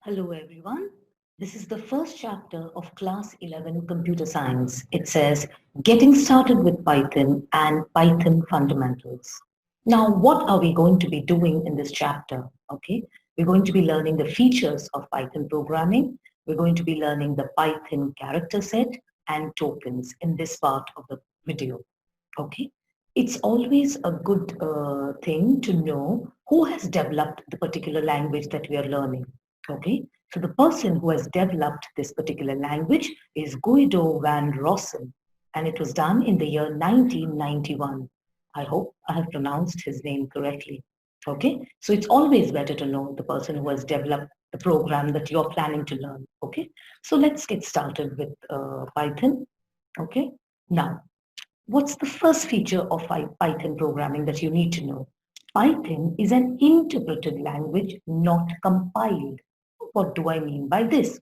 Hello everyone. This is the first chapter of class 11 computer science. It says getting started with Python and Python fundamentals. Now what are we going to be doing in this chapter? Okay, we're going to be learning the features of Python programming. We're going to be learning the Python character set and tokens in this part of the video. Okay, it's always a good thing to know who has developed the particular language that we are learning. Okay, so the person who has developed this particular language is Guido van Rossum, and it was done in the year 1991. I hope I have pronounced his name correctly. Okay, so it's always better to know the person who has developed the program that you're planning to learn. Okay, so let's get started with Python. Okay, now what's the first feature of Python programming that you need to know? Python is an interpreted language, not compiled. What do I mean by this?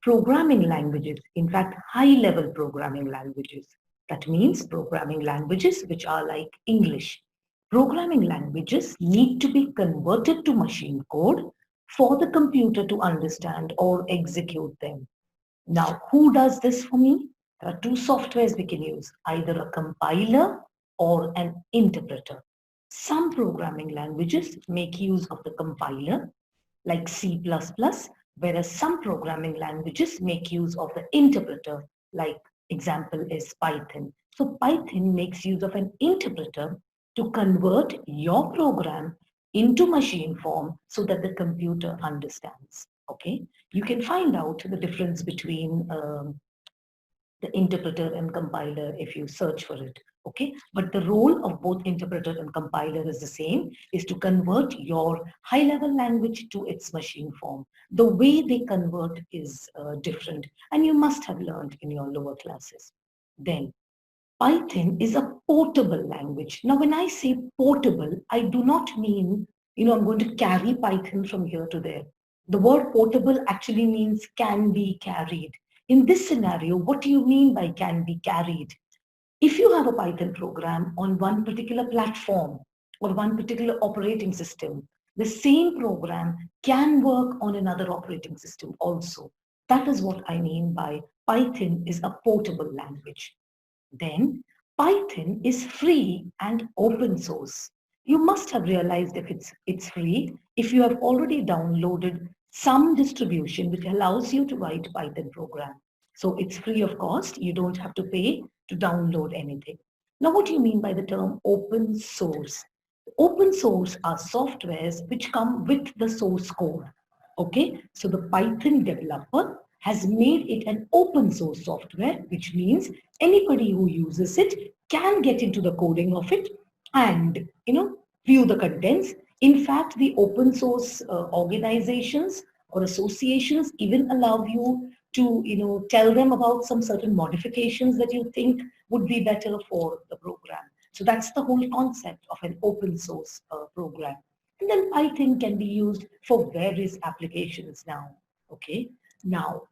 Programming languages, in fact, high-level programming languages. That means programming languages which are like English. Programming languages need to be converted to machine code for the computer to understand or execute them. Now, who does this for me? There are two softwares we can use, either a compiler or an interpreter. Some programming languages make use of the compiler, like C++, whereas some programming languages make use of the interpreter, like example is Python. So Python makes use of an interpreter to convert your program into machine form so that the computer understands. Okay, you can find out the difference between the interpreter and compiler if you search for it. Okay, but the role of both interpreter and compiler is the same, is to convert your high level language to its machine form. The way they convert is different, and you must have learned in your lower classes. Then Python is a portable language. Now, when I say portable, I do not mean, I'm going to carry Python from here to there. The word portable actually means can be carried. In this scenario, what do you mean by can be carried? If you have a Python program on one particular platform or one particular operating system, the same program can work on another operating system also. That is what I mean by Python is a portable language. Then Python is free and open source. You must have realized if it's free, if you have already downloaded some distribution which allows you to write Python program. So it's free of cost. You don't have to pay to download anything. Now, what do you mean by the term open source? Open source are softwares which come with the source code. Okay, so the Python developer has made it an open source software, which means anybody who uses it can get into the coding of it and view the contents. In fact, the open source organizations or associations even allow you to tell them about some certain modifications that you think would be better for the program. So that's the whole concept of an open source program. And then Python can be used for various applications now. Okay, now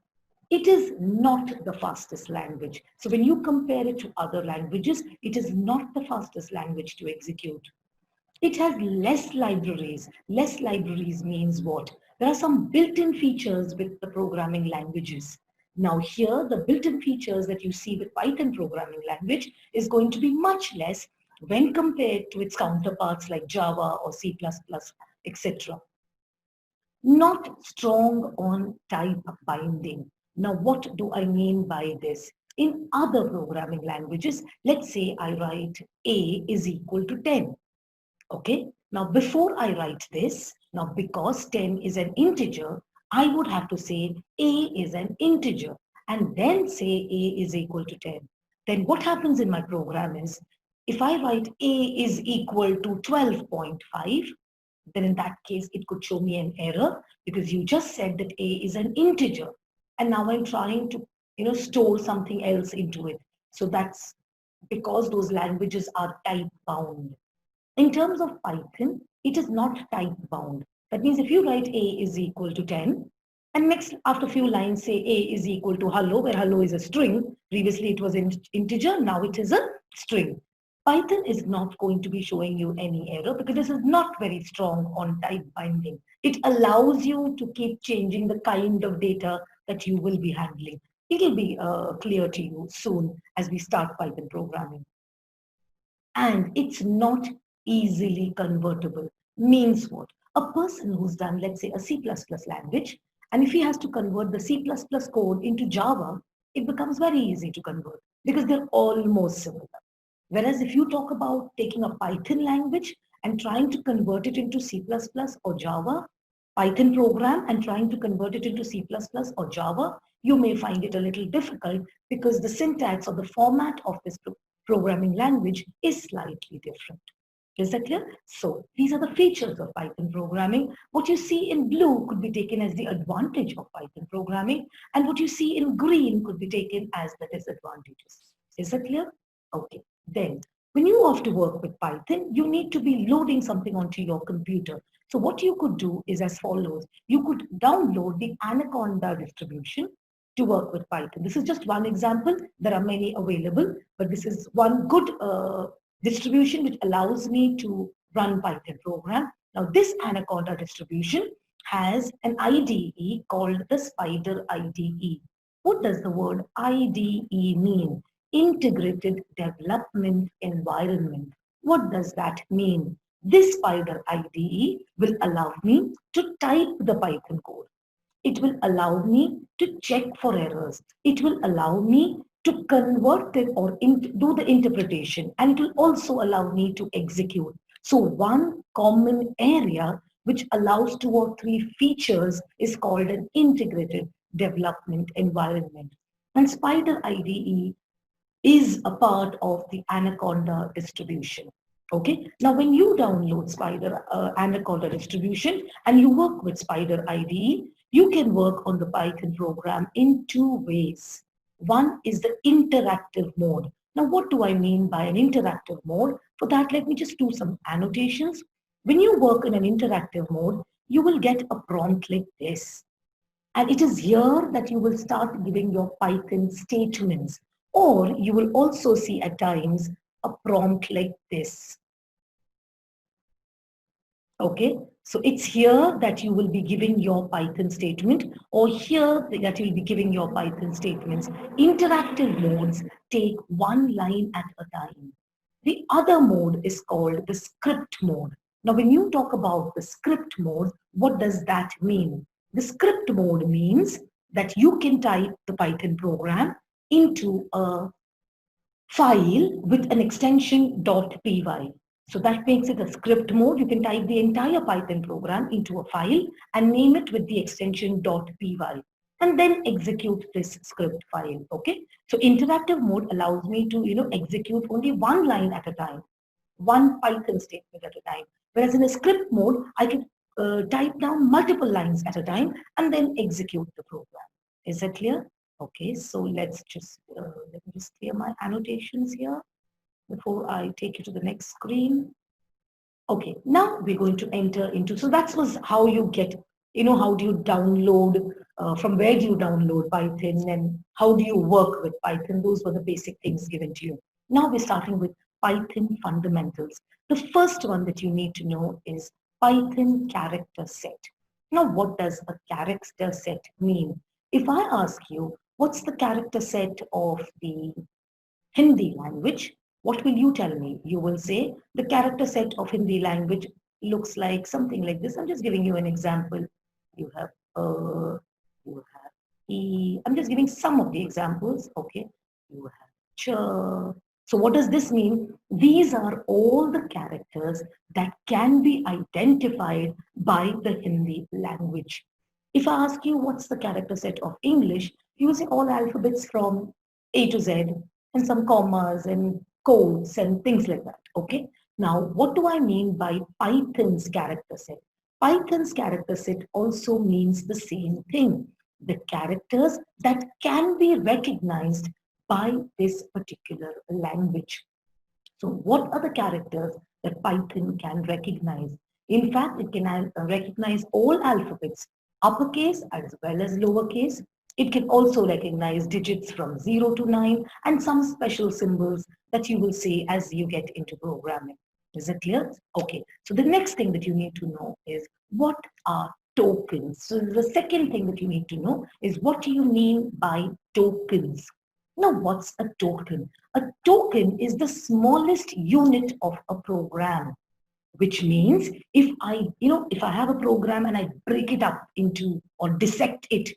it is not the fastest language. So when you compare it to other languages, it is not the fastest language to execute. It has less libraries. Less libraries means what? There are some built-in features with the programming languages. Now here, the built-in features that you see with Python programming language is going to be much less when compared to its counterparts like Java or C++, etc. Not strong on type binding. Now, what do I mean by this? In other programming languages, let's say I write A is equal to 10. Okay, now before I write this, now because 10 is an integer, I would have to say A is an integer and then say A is equal to 10. Then what happens in my program is, if I write A is equal to 12.5, then in that case, it could show me an error because you just said that A is an integer. And now I'm trying to, store something else into it. So that's because those languages are type bound. In terms of Python, it is not type bound. That means if you write A is equal to 10, and next after a few lines say A is equal to hello, where hello is a string. Previously it was an integer, now it is a string. Python is not going to be showing you any error because this is not very strong on type binding. It allows you to keep changing the kind of data that you will be handling. It'll be clear to you soon as we start Python programming. And it's not easily convertible. Means what? A person who's done, let's say, a C++ language, and if he has to convert the C++ code into Java, it becomes very easy to convert because they're almost similar. Whereas if you talk about taking a Python language and trying to convert it into C++ or Java, Python program and trying to convert it into C++ or Java, you may find it a little difficult because the syntax or the format of this programming language is slightly different. Is that clear? So these are the features of Python programming. What you see in blue could be taken as the advantage of Python programming, and what you see in green could be taken as the disadvantages. Is that clear? Okay. Then, when you have to work with Python, you need to be loading something onto your computer. So what you could do is as follows. You could download the Anaconda distribution to work with Python. This is just one example. There are many available, but this is one good distribution which allows me to run Python program. Now this Anaconda distribution has an IDE called the Spider IDE. What does the word IDE mean? Integrated Development Environment. What does that mean? This Spider IDE will allow me to type the Python code. It will allow me to check for errors. It will allow me to convert it or do the interpretation, and it will also allow me to execute. So one common area which allows 2 or 3 features is called an integrated development environment. And Spider IDE is a part of the Anaconda distribution. Okay. Now, when you download Spider Anaconda distribution and you work with Spider IDE, you can work on the Python program in 2 ways. One is the interactive mode. Now, what do I mean by an interactive mode? For that, let me just do some annotations. When you work in an interactive mode, you will get a prompt like this. And it is here that you will start giving your Python statements. Or you will also see at times a prompt like this. Okay, so it's here that you will be giving your Python statement, or here that you'll be giving your Python statements. Interactive modes take 1 line at a time. The other mode is called the script mode. Now, when you talk about the script mode, what does that mean? The script mode means that you can type the Python program into a file with an extension .py. So that makes it a script mode. You can type the entire Python program into a file and name it with the extension .py and then execute this script file. Okay. So interactive mode allows me to, execute only 1 line at a time, 1 Python statement at a time. Whereas in a script mode, I can type down multiple lines at a time and then execute the program. Is that clear? Okay, so let me just clear my annotations here before I take you to the next screen. Okay, now we're going to enter into, so that was how you get, how do you download, from where do you download Python and how do you work with Python? Those were the basic things given to you. Now we're starting with Python fundamentals. The first one that you need to know is Python character set. Now, what does a character set mean? If I ask you, what's the character set of the Hindi language? What will you tell me? You will say the character set of Hindi language looks like something like this. I'm just giving you an example. You have you have E. I'm just giving some of the examples. Okay. You have Ch. So what does this mean? These are all the characters that can be identified by the Hindi language. If I ask you what's the character set of English, you will say all alphabets from A to Z and some commas and codes and things like that. Okay. Now, what do I mean by Python's character set? Python's character set also means the same thing. The characters that can be recognized by this particular language. So what are the characters that Python can recognize? In fact, it can recognize all alphabets, uppercase as well as lowercase. It can also recognize digits from 0 to 9 and some special symbols that you will see as you get into programming. Is it clear? Okay. So the next thing that you need to know is What are tokens? So the second thing that you need to know is what do you mean by tokens? Now, what's a token? A token is the smallest unit of a program, which means if I have a program and I break it up into or dissect it,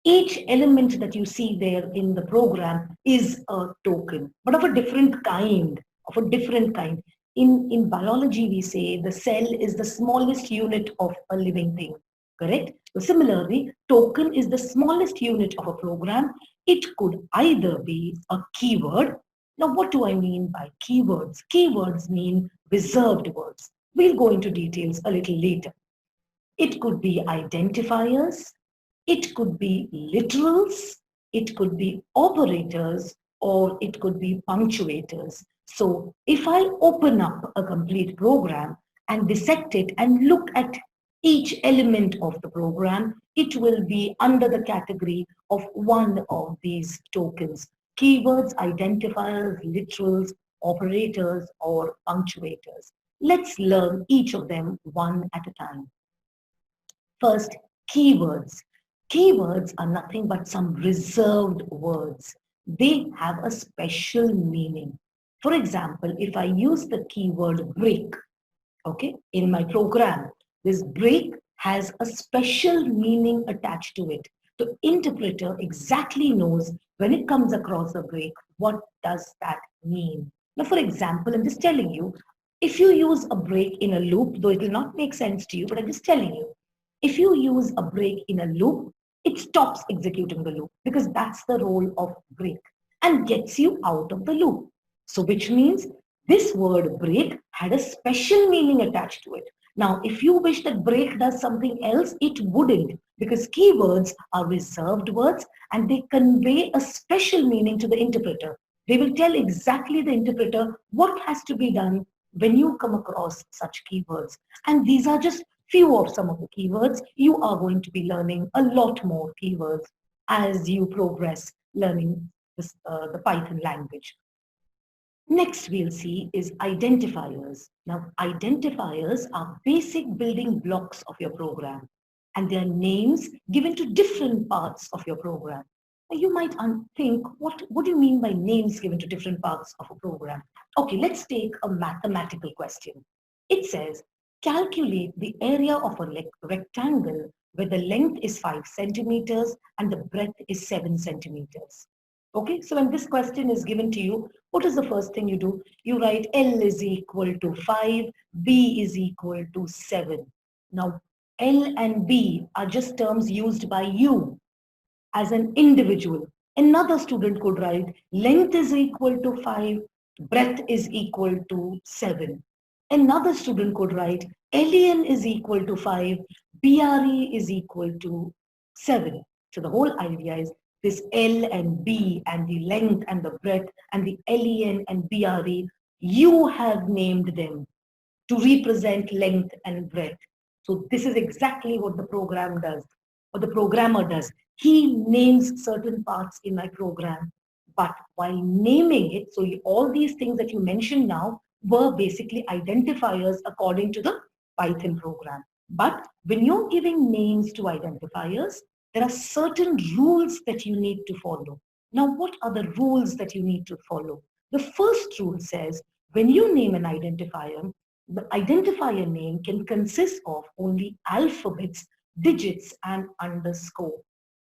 each element that you see there in the program is a token, but of a different kind, In biology, we say the cell is the smallest unit of a living thing, correct? So similarly, token is the smallest unit of a program. It could either be a keyword. Now, what do I mean by keywords? Keywords mean reserved words. We'll go into details a little later. It could be identifiers, it could be literals, it could be operators, or it could be punctuators. So if I open up a complete program and dissect it and look at each element of the program, it will be under the category of one of these tokens: keywords, identifiers, literals, operators, or punctuators. Let's learn each of them one at a time. First, keywords. Keywords are nothing but some reserved words. They have a special meaning. For example, if I use the keyword break, okay, in my program, this break has a special meaning attached to it. The interpreter exactly knows when it comes across a break, what does that mean? Now, for example, I'm just telling you, if you use a break in a loop, though it will not make sense to you, but I'm just telling you, if you use a break in a loop, it stops executing the loop because that's the role of break and gets you out of the loop. So, which means this word break had a special meaning attached to it. Now, if you wish that break does something else, it wouldn't, because keywords are reserved words and they convey a special meaning to the interpreter. They will tell exactly the interpreter what has to be done when you come across such keywords. And these are just few of some of the keywords. You are going to be learning a lot more keywords as you progress learning the Python language. Next we'll see is identifiers. Now, identifiers are basic building blocks of your program, and they are names given to different parts of your program. Now, you might think, what do you mean by names given to different parts of a program? Okay, let's take a mathematical question. It says, calculate the area of a rectangle where the length is 5 centimeters and the breadth is 7 centimeters. Okay, so when this question is given to you, what is the first thing you do? You write L is equal to 5, B is equal to 7. Now, L and B are just terms used by you as an individual. Another student could write length is equal to 5, breadth is equal to 7. Another student could write LEN is equal to 5, BRE is equal to 7. So the whole idea is this L and B and the length and the breadth and the LEN and BRE, you have named them to represent length and breadth. So this is exactly what the program does, or the programmer does. He names certain parts in my program, but while naming it, so all these things that you mentioned now were basically identifiers according to the Python program. But when you're giving names to identifiers, there are certain rules that you need to follow. Now, what are the rules that you need to follow? The first rule says, when you name an identifier, the identifier name can consist of only alphabets, digits, and underscore,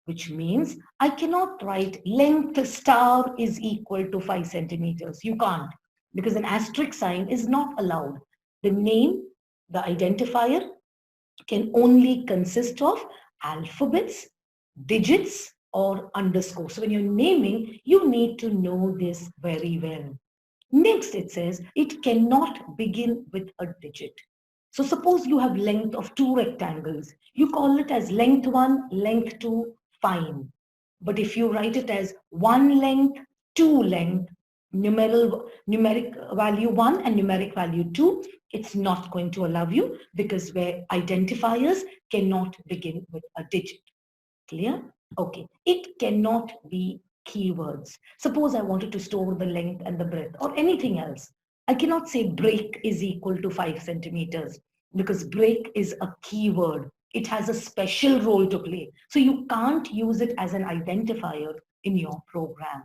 which means I cannot write length star is equal to 5 centimeters. You can't, because an asterisk sign is not allowed. The name, the identifier, can only consist of alphabets, digits, or underscore. So when you're naming, you need to know this very well. Next, it says it cannot begin with a digit. So suppose you have length of two rectangles. You call it as length 1, length 2, fine. But if you write it as 1 length, 2 length, numeric value 1 and numeric value 2, it's not going to allow you, because where identifiers cannot begin with a digit. Clear? Okay. It cannot be keywords. Suppose I wanted to store the length and the breadth or anything else. I cannot say break is equal to 5 centimeters. because break is a keyword. It has a special role to play. So you can't use it as an identifier in your program.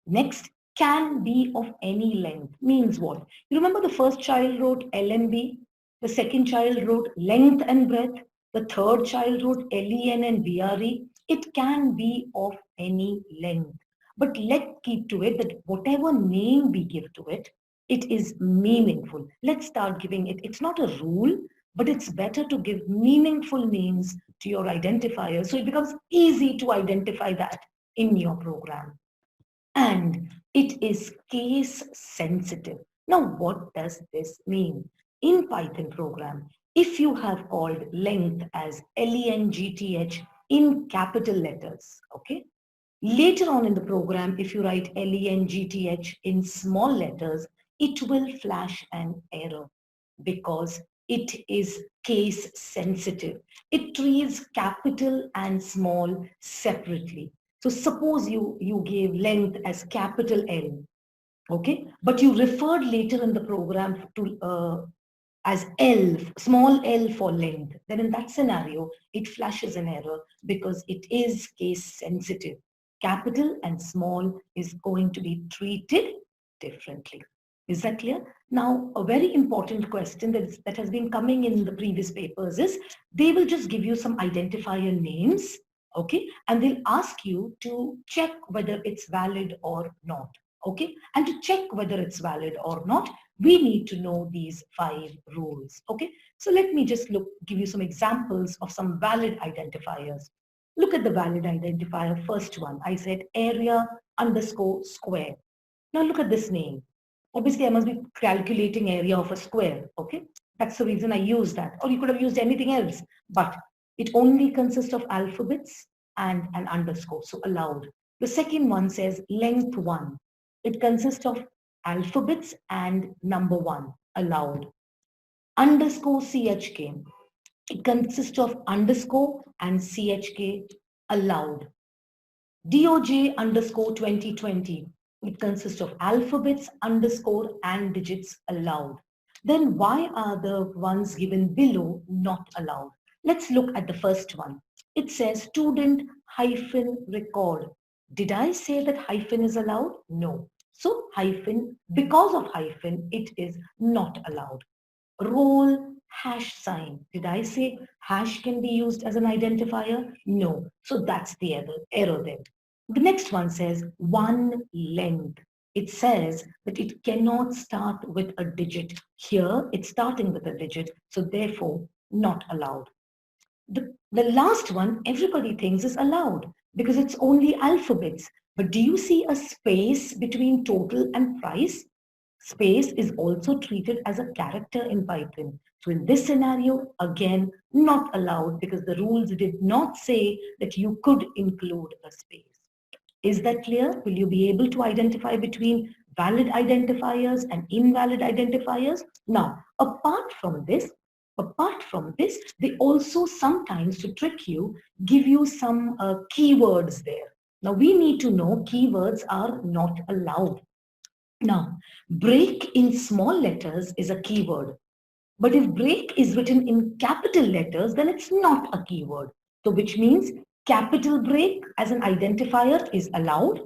Next, can be of any length means what? You remember the first child wrote LNB, the second child wrote length and breadth, the third child wrote LEN and BRE. It can be of any length. But let's keep to it that whatever name we give to it, it is meaningful. Let's start giving it. It's not a rule, but it's better to give meaningful names to your identifiers so it becomes easy to identify that in your program. And it is case sensitive. Now, what does this mean? In Python program, if you have called length as length in capital letters, okay? Later on in the program, if you write length in small letters, it will flash an error because it is case sensitive. It treats capital and small separately. So suppose you gave length as capital L, okay, but you referred later in the program to as L, small l for length, then in that scenario, it flashes an error because it is case sensitive. Capital and small is going to be treated differently. Is that clear? Now, a very important question that has been coming in the previous papers is, they will just give you some identifier names, okay, and they'll ask you to check whether it's valid or not, okay, and to check whether it's valid or not, we need to know these 5 rules, okay? So let me just give you some examples of some valid identifiers. Look at the valid identifier, first one. I said area underscore square. Now look at this name. Obviously, I must be calculating area of a square, okay? That's the reason I used that. Or you could have used anything else, but it only consists of alphabets and an underscore, so allowed. The second one says length 1. It consists of alphabets and number 1, allowed. Underscore CHK. It consists of underscore and CHK, allowed. DOJ underscore 2020. It consists of alphabets, underscore, and digits, allowed. Then why are the ones given below not allowed? Let's look at the first one. It says student hyphen record. Did I say that hyphen is allowed? No. So hyphen, because of hyphen, it is not allowed. Roll hash sign. Did I say hash can be used as an identifier? No. So that's the error there. The next one says one length. It says that it cannot start with a digit. Here, it's starting with a digit, so therefore not allowed. The last one, everybody thinks is allowed because it's only alphabets. But do you see a space between total and price? Space is also treated as a character in Python. So in this scenario, again, not allowed because the rules did not say that you could include a space. Is that clear? Will you be able to identify between valid identifiers and invalid identifiers? Now, apart from this, they also sometimes, to trick you, give you some keywords there. Now, we need to know keywords are not allowed. Now, break in small letters is a keyword. But if break is written in capital letters, then it's not a keyword. So which means capital break as an identifier is allowed,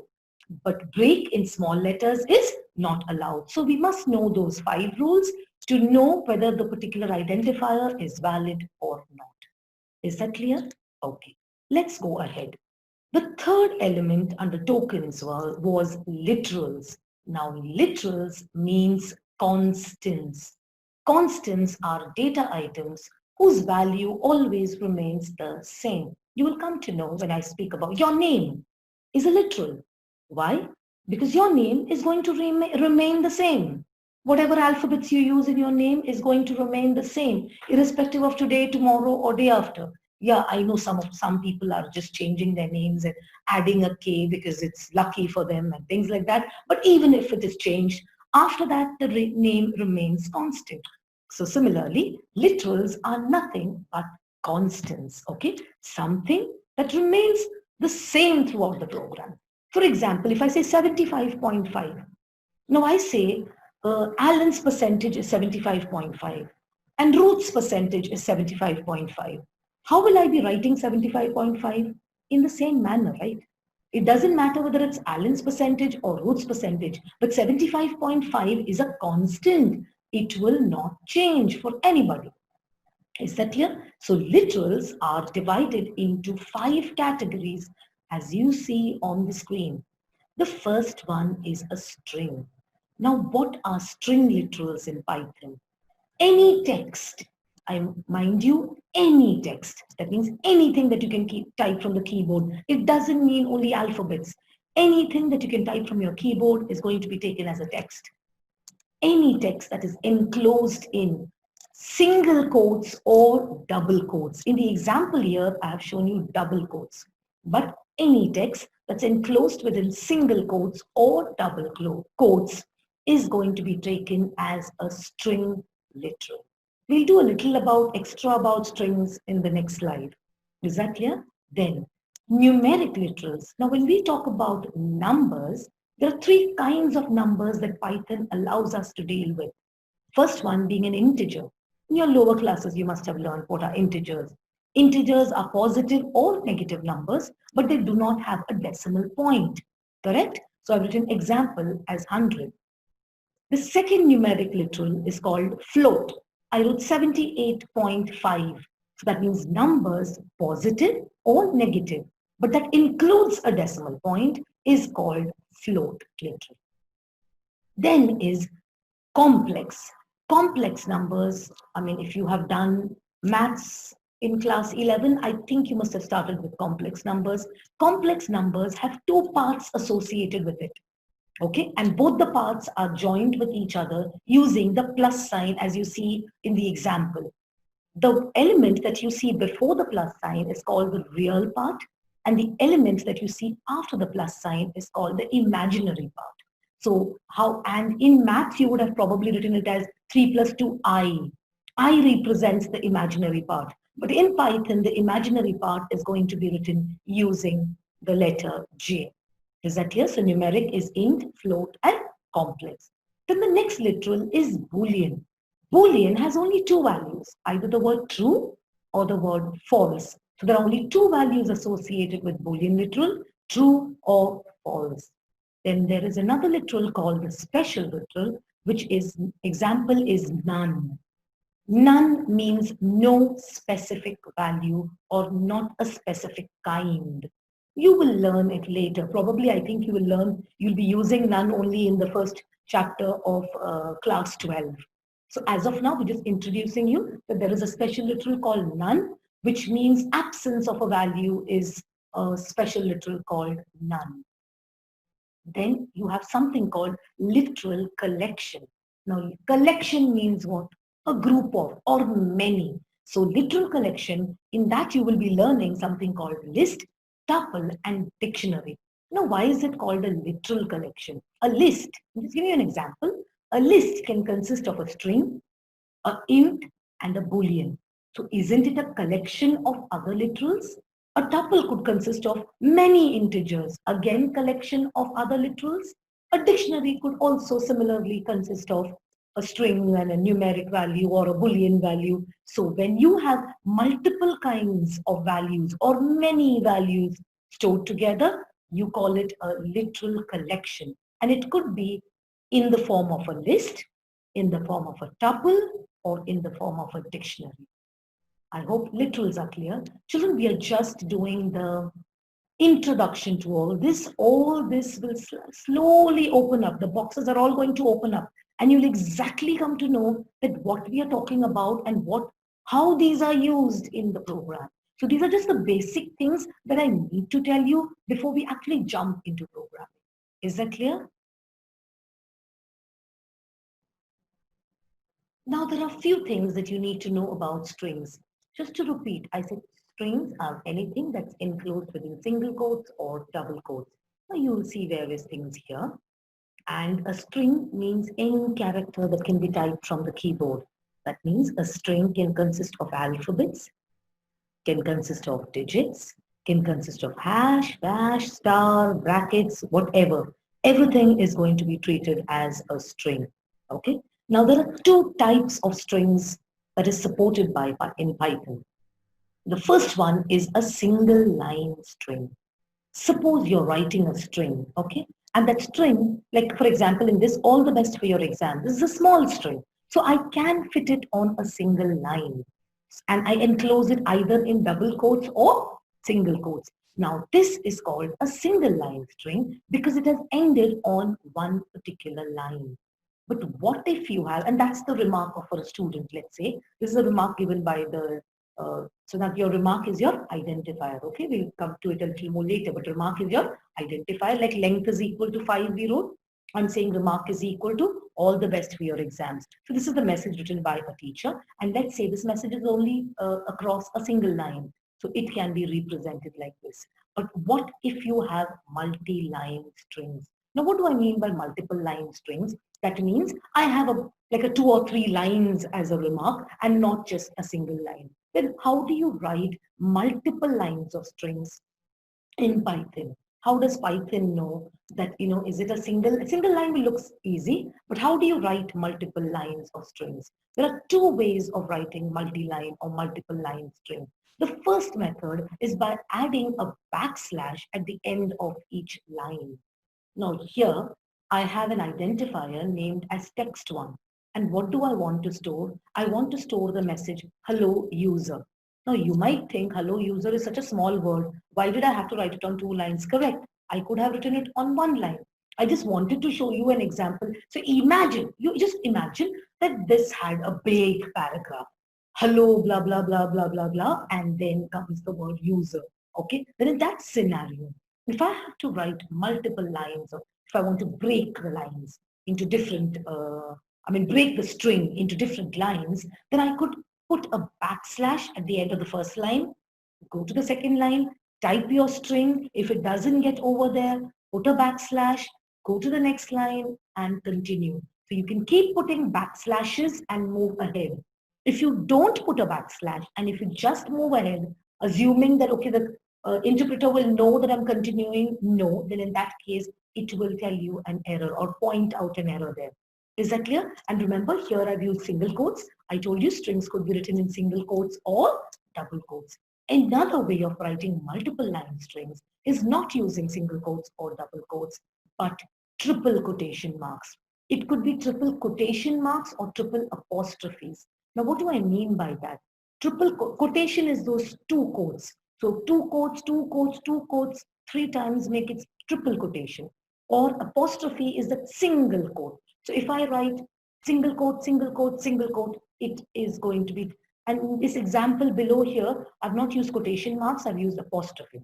but break in small letters is not allowed. So we must know those 5 rules to know whether the particular identifier is valid or not. Is that clear? Okay, let's go ahead. The third element under tokens was literals. Now, literals means constants. Constants are data items whose value always remains the same. You will come to know when I speak about your name is a literal. Why? Because your name is going to remain the same. Whatever alphabets you use in your name is going to remain the same, irrespective of today, tomorrow, or day after. Yeah, I know some people are just changing their names and adding a K because it's lucky for them and things like that. But even if it is changed, after that, the name remains constant. So similarly, literals are nothing but constants, okay? Something that remains the same throughout the program. For example, if I say 75.5, now I say Alan's percentage is 75.5. and Ruth's percentage is 75.5. How will I be writing 75.5? In the same manner, right? It doesn't matter whether it's Alan's percentage or Ruth's percentage, but 75.5 is a constant. It will not change for anybody. Is that clear? So literals are divided into 5 categories as you see on the screen. The first one is a string. Now, what are string literals in Python? Any text, I mind you, any text. That means anything that you can type from the keyboard. It doesn't mean only alphabets. Anything that you can type from your keyboard is going to be taken as a text. Any text that is enclosed in single quotes or double quotes. In the example here, I have shown you double quotes. But any text that's enclosed within single quotes or double quotes is going to be taken as a string literal. We'll do a little extra about strings in the next slide. Is that clear? Then, numeric literals. Now, when we talk about numbers, there are 3 kinds of numbers that Python allows us to deal with. First one being an integer. In your lower classes, you must have learned what are integers. Integers are positive or negative numbers, but they do not have a decimal point. Correct? So I've written example as 100. The second numeric literal is called float. I wrote 78.5. So that means numbers positive or negative, but that includes a decimal point is called float literal. Then is complex. Complex numbers, I mean, if you have done maths in class 11, I think you must have started with complex numbers. Complex numbers have 2 parts associated with it. Okay, and both the parts are joined with each other using the plus sign as you see in the example. The element that you see before the plus sign is called the real part, and the element that you see after the plus sign is called the imaginary part. So and in math you would have probably written it as 3 plus 2 I. I represents the imaginary part. But in Python, the imaginary part is going to be written using the letter J. Is that clear? So numeric is int, float, and complex. Then the next literal is Boolean. Boolean has only 2 values, either the word true or the word false. So there are only 2 values associated with Boolean literal, true or false. Then there is another literal called the special literal, which is, example is none. None means no specific value or not a specific kind. You will learn it later. Probably, I think you'll be using none only in the first chapter of class 12. So as of now, we're just introducing you that there is a special literal called none, which means absence of a value is a special literal called none. Then you have something called literal collection. Now, collection means what? A group of or many. So literal collection, in that you will be learning something called list, tuple, and dictionary. Now, why is it called a literal collection? A list, I'll just give you an example. A list can consist of a string, a int, and a boolean. So isn't it a collection of other literals? A tuple could consist of many integers, again collection of other literals. A dictionary could also similarly consist of a string and a numeric value or a boolean value. So when you have multiple kinds of values or many values stored together, you call it a literal collection. And it could be in the form of a list, in the form of a tuple, or in the form of a dictionary. I hope literals are clear. Children, we are just doing the introduction to all this. All this will slowly open up. The boxes are all going to open up. And you'll exactly come to know that what we are talking about and how these are used in the program. So these are just the basic things that I need to tell you before we actually jump into programming. Is that clear? Now there are a few things that you need to know about strings. Just to repeat, I said strings are anything that's enclosed within single quotes or double quotes. Now you will see various things here. And a string means any character that can be typed from the keyboard. That means a string can consist of alphabets, can consist of digits, can consist of hash, dash, star, brackets, whatever. Everything is going to be treated as a string. Okay. Now there are 2 types of strings that is supported by in Python. The first one is a single line string. Suppose you're writing a string, okay? And that string, like for example, in this, all the best for your exam, this is a small string. So I can fit it on a single line. And I enclose it either in double quotes or single quotes. Now, this is called a single line string because it has ended on one particular line. But what if you have, and that's the remark of for a student, let's say, this is a remark given by the, so that your remark is your identifier, okay? We'll come to it a little more later, but remark is your identifier, like length is equal to 5 we wrote. I'm saying remark is equal to all the best for your exams. So this is the message written by a teacher. And let's say this message is only across a single line. So it can be represented like this. But what if you have multi-line strings? Now, what do I mean by multiple line strings? That means I have like a 2 or 3 lines as a remark and not just a single line. Then how do you write multiple lines of strings in Python? How does Python know that, is it a single line will looks easy, but how do you write multiple lines of strings? There are 2 ways of writing multi-line or multiple line string. The first method is by adding a backslash at the end of each line. Now here, I have an identifier named as text1. And what do I want to store? I want to store the message, hello user. Now you might think hello user is such a small word. Why did I have to write it on 2 lines? Correct. I could have written it on 1 line. I just wanted to show you an example. So you just imagine that this had a big paragraph. Hello, blah, blah, blah, blah, blah, blah. And then comes the word user. Okay. Then in that scenario, if I have to write multiple lines, or if I want to break the lines into different, break the string into different lines, then I could put a backslash at the end of the first line, go to the second line, type your string. If it doesn't get over there, put a backslash, go to the next line and continue. So you can keep putting backslashes and move ahead. If you don't put a backslash and if you just move ahead, assuming that, okay, the interpreter will know that I'm continuing, no, then in that case, it will tell you an error or point out an error there. Is that clear? And remember, here I've used single quotes. I told you strings could be written in single quotes or double quotes. Another way of writing multiple line strings is not using single quotes or double quotes, but triple quotation marks. It could be triple quotation marks or triple apostrophes. Now, what do I mean by that? Triple quotation is those 2 quotes. So 2 quotes, 2 quotes, 2 quotes, 3 times make it triple quotation. Or apostrophe is that single quote. So if I write single quote, single quote, single quote, it is going to be, and in this example below here, I've not used quotation marks, I've used apostrophe.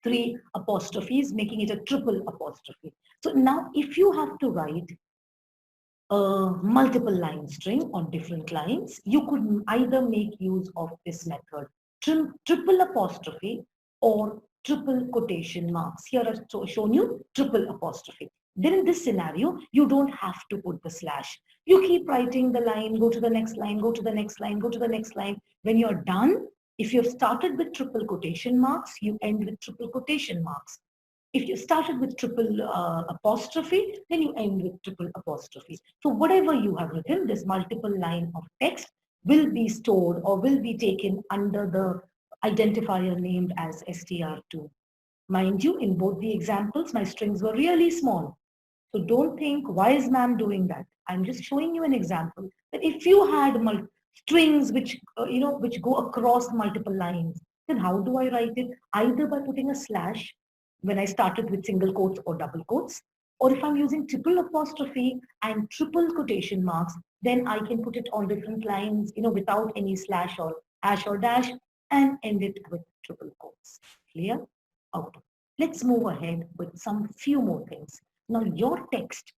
3 apostrophes, making it a triple apostrophe. So now if you have to write a multiple line string on different lines, you could either make use of this method, triple apostrophe or triple quotation marks. Here I've shown you triple apostrophe. Then in this scenario, you don't have to put the slash. You keep writing the line, go to the next line, go to the next line, go to the next line. When you're done, if you've started with triple quotation marks, you end with triple quotation marks. If you started with triple apostrophe, then you end with triple apostrophe. So whatever you have written, this multiple line of text will be stored or will be taken under the identifier named as str2. Mind you, in both the examples, my strings were really small. So don't think, why is ma'am doing that? I'm just showing you an example that if you had strings which, which go across multiple lines, then how do I write it? Either by putting a slash when I started with single quotes or double quotes, or if I'm using triple apostrophe and triple quotation marks, then I can put it on different lines, without any slash or hash or dash and end it with triple quotes. Clear? Okay. Let's move ahead with some few more things. Now, your text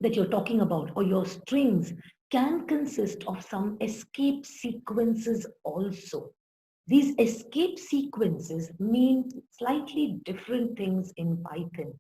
that you're talking about or your strings can consist of some escape sequences also. These escape sequences mean slightly different things in Python.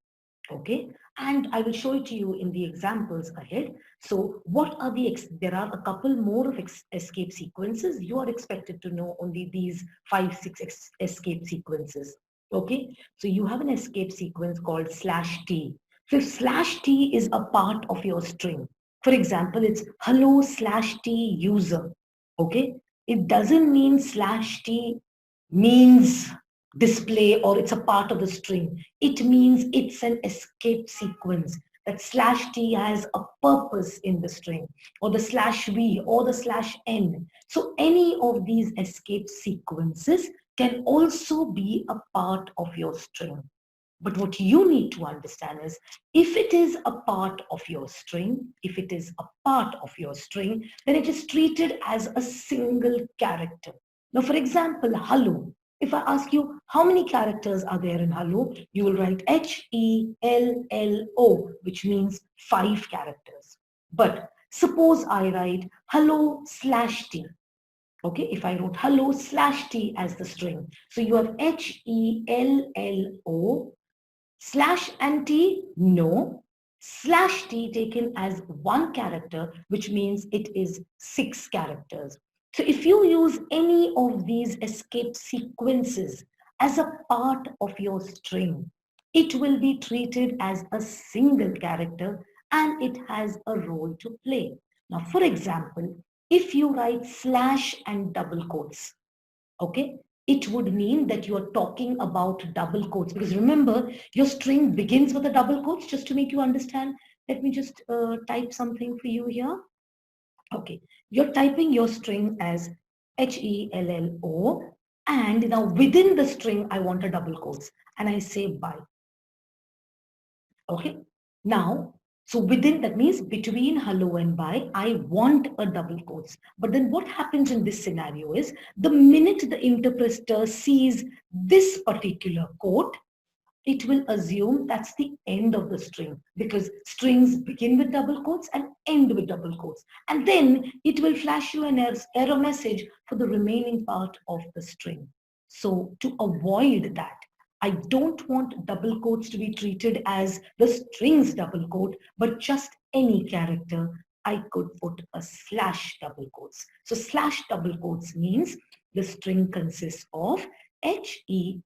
Okay, and I will show it to you in the examples ahead. So what are there are a couple more of escape sequences. You are expected to know only these 5, 6 escape sequences. Okay, so you have an escape sequence called /t. So if /t is a part of your string, for example, it's hello /t user. Okay, it doesn't mean slash t means display or it's a part of the string. It means it's an escape sequence, that slash t has a purpose in the string, or the slash v or the slash n. So any of these escape sequences can also be a part of your string. But what you need to understand is, if it is a part of your string, if it is a part of your string, then it is treated as a single character. Now, for example, hello. If I ask you how many characters are there in hello, you will write HELLO, which means 5 characters. But suppose I write hello slash t. Okay, if I wrote hello slash t as the string, so you have HELLO slash and t, no. Slash t taken as one character, which means it is 6 characters. So if you use any of these escape sequences as a part of your string, it will be treated as a single character and it has a role to play. Now, for example, if you write slash and double quotes, okay, it would mean that you are talking about double quotes, because remember, your string begins with a double quotes. Just to make you understand, let me just type something for you here. Okay, you're typing your string as HELLO, and now within the string I want a double quotes and I say bye. Okay, now, so within, that means between hello and bye, I want a double quotes. But then what happens in this scenario is, the minute the interpreter sees this particular quote, it will assume that's the end of the string, because strings begin with double quotes and end with double quotes. And then it will flash you an error message for the remaining part of the string. So to avoid that, I don't want double quotes to be treated as the string's double quote, but just any character. I could put a slash double quotes. So slash double quotes means the string consists of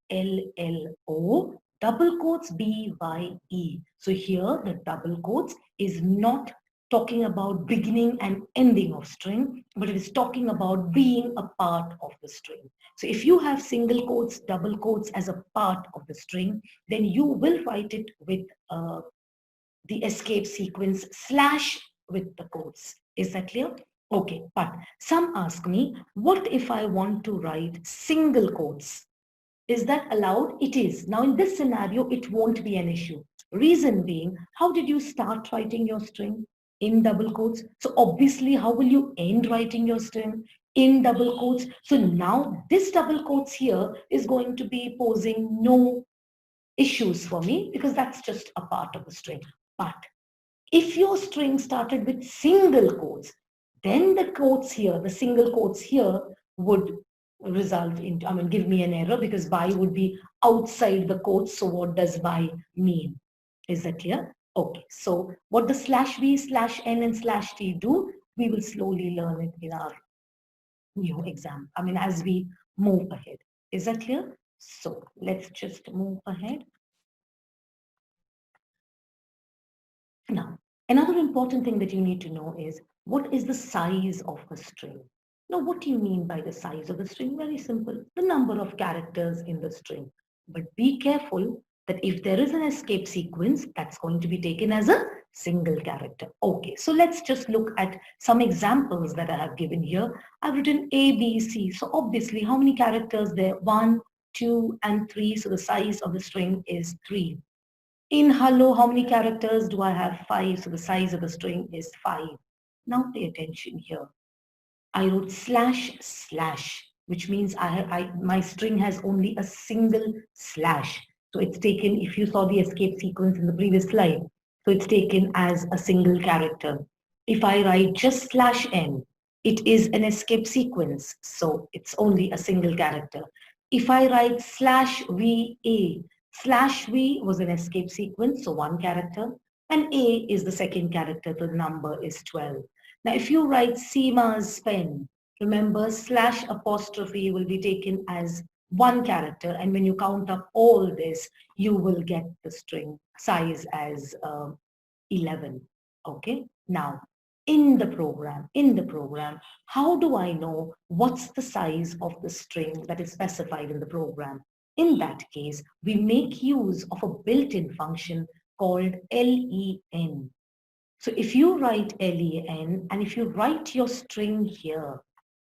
HELLO double quotes BYE. So here the double quotes is not talking about beginning and ending of string, but it is talking about being a part of the string. So if you have single quotes, double quotes as a part of the string, then you will write it with the escape sequence slash with the quotes. Is that clear? Okay, but some ask me, what if I want to write single quotes? Is that allowed? It is. Now in this scenario, it won't be an issue. Reason being, how did you start writing your string? In double quotes. So obviously, how will you end writing your string? In double quotes. So now this double quotes here is going to be posing no issues for me, because that's just a part of the string. But if your string started with single quotes, then the quotes here, the single quotes here would result in, I mean, give me an error, because by would be outside the quotes. So what does by mean? Is that clear? Okay, so what the slash v, slash n and slash t do, we will slowly learn it in our new exam. I mean, as we move ahead. Is that clear? So let's just move ahead. Now, another important thing that you need to know is, what is the size of a string? Now, what do you mean by the size of the string? Very simple, the number of characters in the string. But be careful that if there is an escape sequence, that's going to be taken as a single character. Okay, so let's just look at some examples that I have given here. I've written A, B, C. So obviously, how many characters there? 1, 2, and 3. So the size of the string is 3. In hello, how many characters do I have? 5. So the size of the string is 5. Now pay attention here. I wrote slash slash, which means my string has only a single slash. So it's taken, if you saw the escape sequence in the previous slide, so it's taken as a single character. If I write just slash n, it is an escape sequence. So it's only a single character. If I write slash VA, slash V was an escape sequence, so one character, and A is the second character, the number is 12. Now, if you write Seema's pen, remember slash apostrophe will be taken as one character, and when you count up all this, you will get the string size as 11. Okay, now in the program, how do I know what's the size of the string that is specified in the program? In that case, we make use of a built-in function called len. So if you write len and if you write your string here,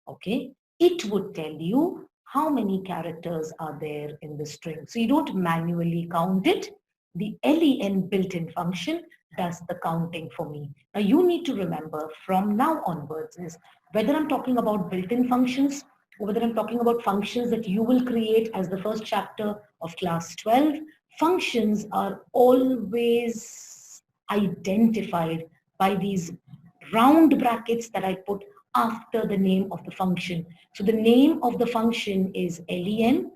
okay, it would tell you how many characters are there in the string. So you don't manually count it. The len built-in function does the counting for me. Now you need to remember from now onwards is whether I'm talking about built-in functions or whether I'm talking about functions that you will create as the first chapter of class 12, functions are always identified by these round brackets that I put after the name of the function. So the name of the function is len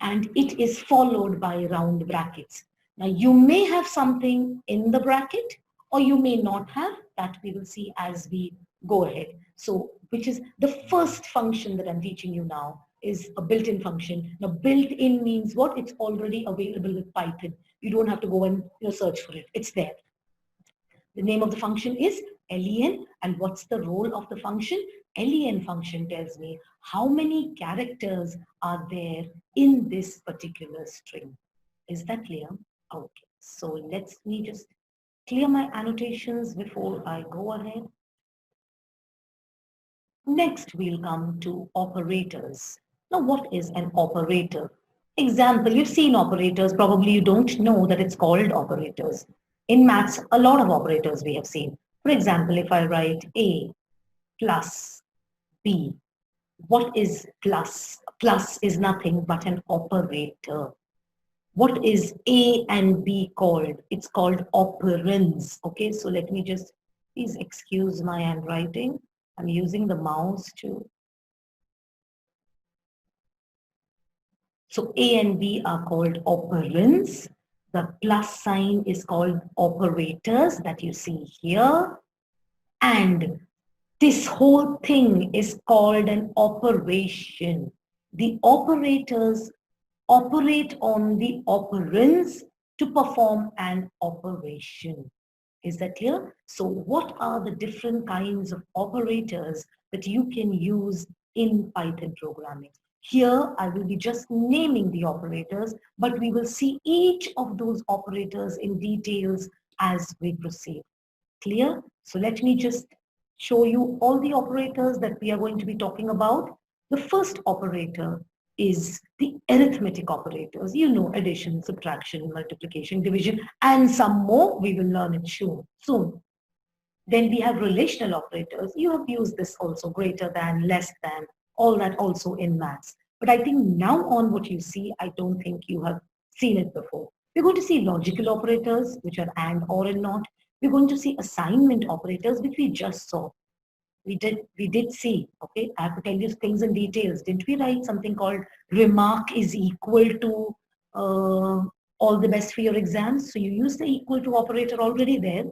and it is followed by round brackets. Now you may have something in the bracket or you may not have, that we will see as we go ahead. So which is the first function that I'm teaching you now is a built-in function. Now built-in means what? It's already available with Python. You don't have to go and search for it. It's there. The name of the function is len, and what's the role of the function? Len function tells me how many characters are there in this particular string. Is that clear? Okay, so let me just clear my annotations before I go ahead. Next, we'll come to operators. Now, what is an operator? Example, you've seen operators, probably you don't know that it's called operators. In maths, a lot of operators we have seen. For example, if I write A plus B, what is plus? Plus is nothing but an operator. What is A and B called? It's called operands. Okay, so let me just, please excuse my handwriting. I'm using the mouse to. So A and B are called operands. The plus sign is called operators that you see here. And this whole thing is called an operation. The operators operate on the operands to perform an operation. Is that clear? So what are the different kinds of operators that you can use in Python programming? Here, I will be just naming the operators, but we will see each of those operators in details as we proceed. Clear? So let me just show you all the operators that we are going to be talking about. The first operator is the arithmetic operators. You know, addition, subtraction, multiplication, division, and some more. We will learn it soon. Then we have relational operators. You have used this also, greater than, less than, all that also in maths. But I think now on what you see, I don't think you have seen it before. We're going to see logical operators, which are and, or, and not. We're going to see assignment operators, which we just saw. We did see, okay, I have to tell you things in details. Didn't we write something called remark is equal to all the best for your exams? So you use the equal to operator already there.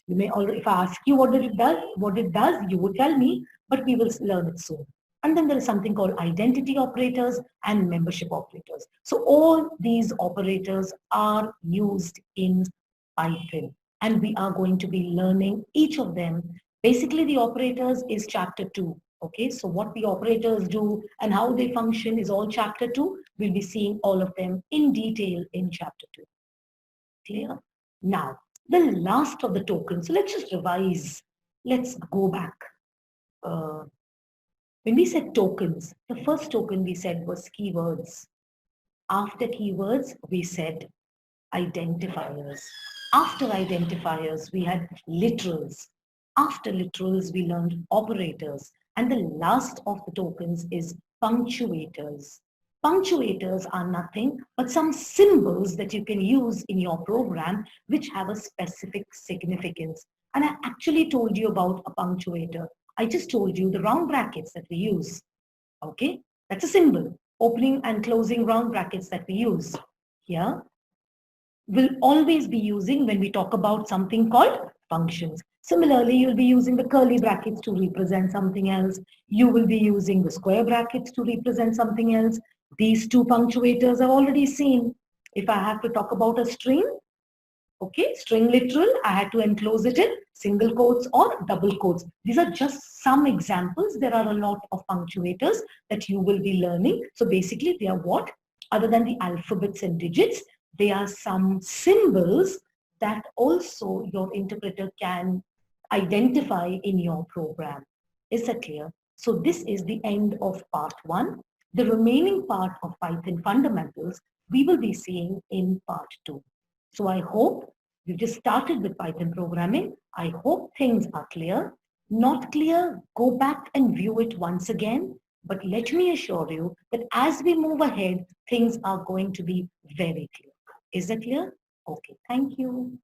You may already, if I ask you what it does, you would tell me, but we will learn it soon. And then there is something called identity operators and membership operators. So all these operators are used in Python, and we are going to be learning each of them. Basically, the operators is chapter 2. Okay, so what the operators do and how they function is all chapter 2. We'll be seeing all of them in detail in chapter 2. Clear? Now, the last of the tokens. So let's just revise. Let's go back. When we said tokens, the first token we said was keywords. After keywords, we said identifiers. After identifiers, we had literals. After literals, we learned operators. And the last of the tokens is punctuators. Punctuators are nothing but some symbols that you can use in your program which have a specific significance. And I actually told you about a punctuator. I just told you the round brackets that we use. Okay, that's a symbol. Opening and closing round brackets that we use here will always be using when we talk about something called functions. Similarly, you'll be using the curly brackets to represent something else. You will be using the square brackets to represent something else. These two punctuators I've already seen. If I have to talk about a string, Okay, string literal, I had to enclose it in single quotes or double quotes. These are just some examples. There are a lot of punctuators that you will be learning. So basically they are what? Other than the alphabets and digits, they are some symbols that also your interpreter can identify in your program. Is that clear? So this is the end of part 1. The remaining part of Python fundamentals we will be seeing in part 2. So I hope you just started with Python programming. I hope things are clear. Not clear, go back and view it once again. But let me assure you that as we move ahead, things are going to be very clear. Is that clear? Okay, thank you.